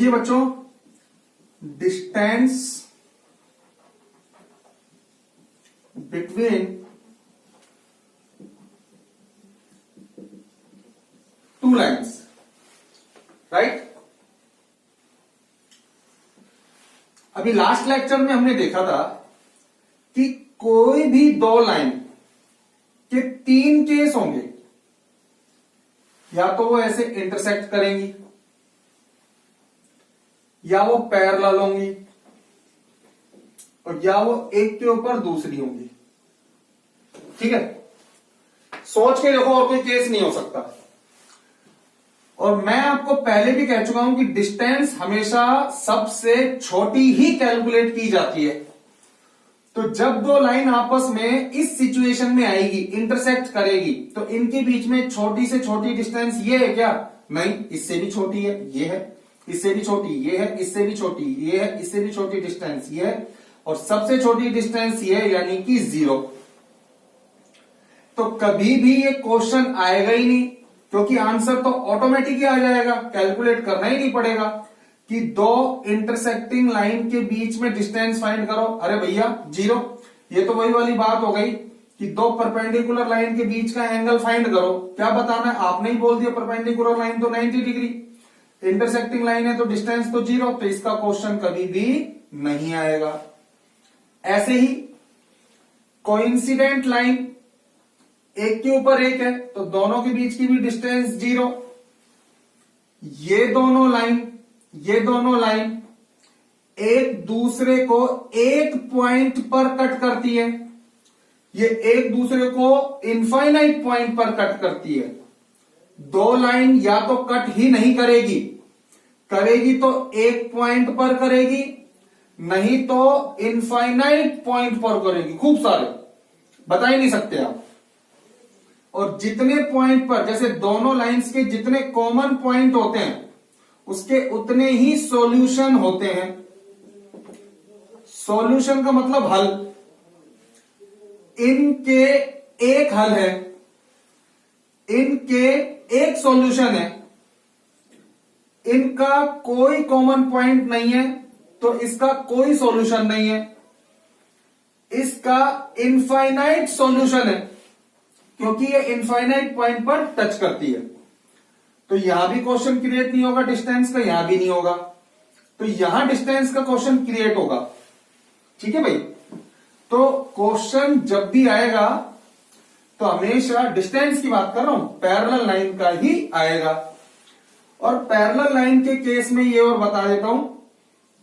देखिए बच्चों, distance between two lines, right. अभी लास्ट लेक्चर में हमने देखा था कि कोई भी दो लाइन के तीन केस होंगे, या तो वो ऐसे इंटरसेक्ट करेंगी, या वो पैरेलल होंगी, और या वो एक के ऊपर दूसरी होंगी। ठीक है, सोच के देखो, और कोई केस नहीं हो सकता। और मैं आपको पहले भी कह चुका हूं कि डिस्टेंस हमेशा सबसे छोटी ही कैलकुलेट की जाती है। तो जब दो लाइन आपस में इस सिचुएशन में आएगी, इंटरसेक्ट करेगी, तो इनके बीच में छोटी से छोटी डिस्टेंस ये है क्या? नहीं, इससे भी छोटी है, ये है, इससे भी छोटी ये है, इससे भी छोटी ये है, इससे भी छोटी डिस्टेंस ये है, और सबसे छोटी डिस्टेंस ये है, यानी कि 0। तो कभी भी ये क्वेश्चन आएगा ही नहीं, क्योंकि आंसर तो ऑटोमेटिक ही आ जाएगा, कैलकुलेट करना ही नहीं पड़ेगा कि दो इंटरसेक्टिंग लाइन के बीच में डिस्टेंस फाइंड करो। अरे भैया 0, ये तो वही वाली बात हो गई कि दो परपेंडिकुलर लाइन के बीच का एंगल फाइंड करो। क्या बताना है? आपने ही बोल दिया परपेंडिकुलर लाइन तो 90 डिग्री, इंटरसेक्टिंग लाइन है तो डिस्टेंस तो 0, तो इसका क्वेश्चन कभी भी नहीं आएगा। ऐसे ही कोइंसिडेंट लाइन एक के ऊपर एक है, तो दोनों के बीच की भी डिस्टेंस 0। ये दोनों लाइन एक दूसरे को एक पॉइंट पर कट करती है, ये एक दूसरे को इनफाइनाइट पॉइंट पर कट करती है। दो लाइन या तो कट ही नहीं करेगी तो एक पॉइंट पर करेगी, नहीं तो इनफाइनाइट पॉइंट पर करेगी, खूब सारे, बता ही नहीं सकते आप। और जितने पॉइंट पर, जैसे दोनों लाइंस के जितने कॉमन पॉइंट होते हैं उसके उतने ही सॉल्यूशन होते हैं। सॉल्यूशन का मतलब हल, इनके एक हल है, इनके एक सॉल्यूशन है, इनका कोई कॉमन पॉइंट नहीं है तो इसका कोई सॉल्यूशन नहीं है, इसका इनफाइनाइट सॉल्यूशन है क्योंकि ये इनफाइनाइट पॉइंट पर टच करती है। तो यहां भी क्वेश्चन क्रिएट नहीं होगा डिस्टेंस का, यहां भी नहीं होगा, तो यहां डिस्टेंस का क्वेश्चन क्रिएट होगा। ठीक है भाई, तो क्वेश्चन जब भी आएगा तो हमेशा डिस्टेंस की बात कर रहा हूं, पैरेलल लाइन का ही आएगा। और पैरेलल लाइन के केस में ये और बता देता हूं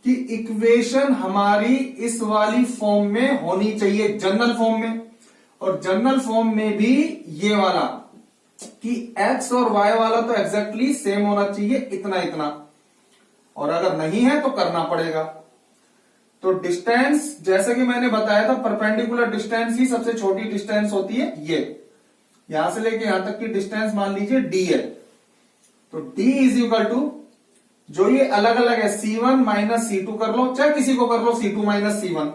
कि इक्वेशन हमारी इस वाली फॉर्म में होनी चाहिए, जनरल फॉर्म में। और जनरल फॉर्म में भी ये वाला कि x और y वाला तो एग्जैक्टली सेम होना चाहिए, इतना इतना, और अगर नहीं है तो करना पड़ेगा। तो डिस्टेंस, जैसे कि मैंने बताया था, परपेंडिकुलर डिस्टेंस ही सबसे छोटी डिस्टेंस होती है। ये यहां से लेके यहां तक की डिस्टेंस मान लीजिए d है, तो d इज इक्वल टू, जो ये अलग अलग है, C1 माइनस C2 कर लो, चाहे किसी को कर लो, C2 माइनस C1।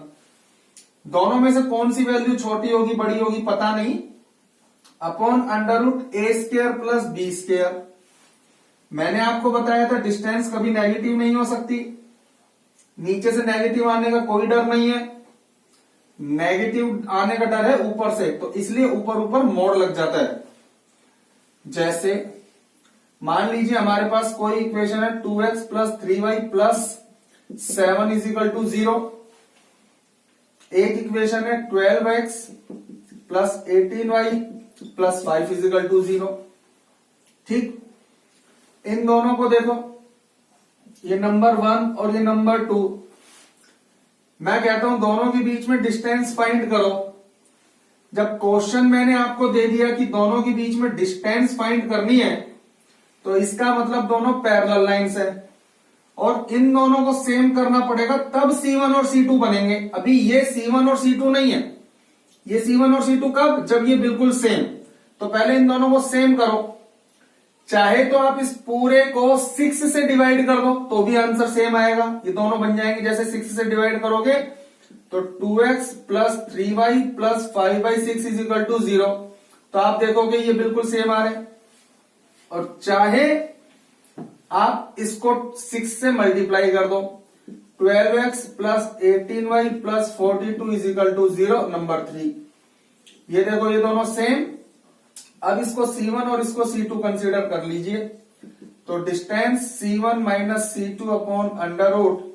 दोनों में से कौन सी वैल्यू छोटी होगी बड़ी होगी पता नहीं, upon under root a square plus b square. मैंने आपको बताया था डिस्टेंस कभी नेगेटिव नहीं हो सकती, नीचे से नेगेटिव आने का कोई डर नहीं है, नेगेटिव आने का डर है ऊपर से, तो इसलिए ऊपर ऊपर मोड़ लग जाता है। जैसे मान लीजिए हमारे पास कोई इक्वेशन है 2x plus 3y plus 7 is equal to 0। एक इक्वेशन है 12x plus 18y plus 5 is equal to 0। ठीक, इन दोनों को देखो, ये नंबर 1 और ये नंबर 2। मैं कहता हूं दोनों के बीच में डिस्टेंस फाइंड करो। जब क्वेश्चन मैंने आपको दे दिया कि दोनों के बीच में डिस्टेंस फाइंड करनी है, तो इसका मतलब दोनों पैरेलल लाइंस है और इन दोनों को सेम करना पड़ेगा, तब C1 और C2 बनेंगे। अभी ये C1 और C2 नहीं है, ये C1 और C2 कब? जब ये बिल्कुल सेम। तो पहले इन दोनों को सेम करो, चाहे तो आप इस पूरे को 6 से डिवाइड कर दो तो भी आंसर सेम आएगा, ये दोनों बन जाएंगे। जैसे 6 से डिवाइड करोगे तो 2x plus 3y plus 5/6 is equal to 0, तो आप देखोगे ये बिल्कुल सेम आ रहे हैं। और चाहे आप इसको 6 से मल्टीप्लाई कर दो। 12x plus 18y plus 42 is equal to 0, number 3। ये देखो ये दोनों सेम। अब इसको C1 और इसको C2 कंसीडर कर लीजिए। तो distance C1 minus C2 upon under root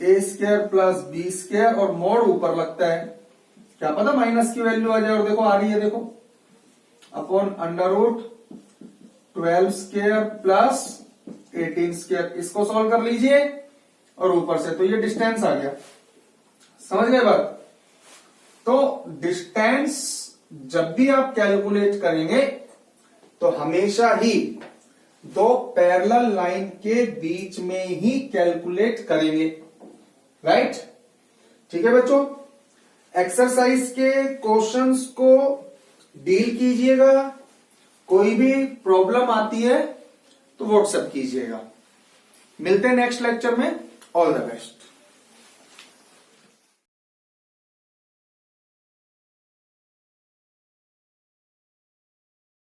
a square plus b square, और मोड ऊपर लगता है, क्या पता माइनस की वैल्यू आ जाए। और देखो आ रही है, देखो upon under root 12 square plus 18 square. इसको सॉल्व कर लीजिए और ऊपर से तो ये डिस्टेंस आ गया। समझ गए बात? तो डिस्टेंस जब भी आप कैलकुलेट करेंगे तो हमेशा ही दो पैरेलल लाइन के बीच में ही कैलकुलेट करेंगे, राइट? ठीक है बच्चों, एक्सरसाइज के क्वेश्चंस को डील कीजिएगा। कोई भी प्रॉब्लम आती है तो व्हाट्सएप कीजिएगा। मिलते हैं नेक्स्ट लेक्चर में। All the best.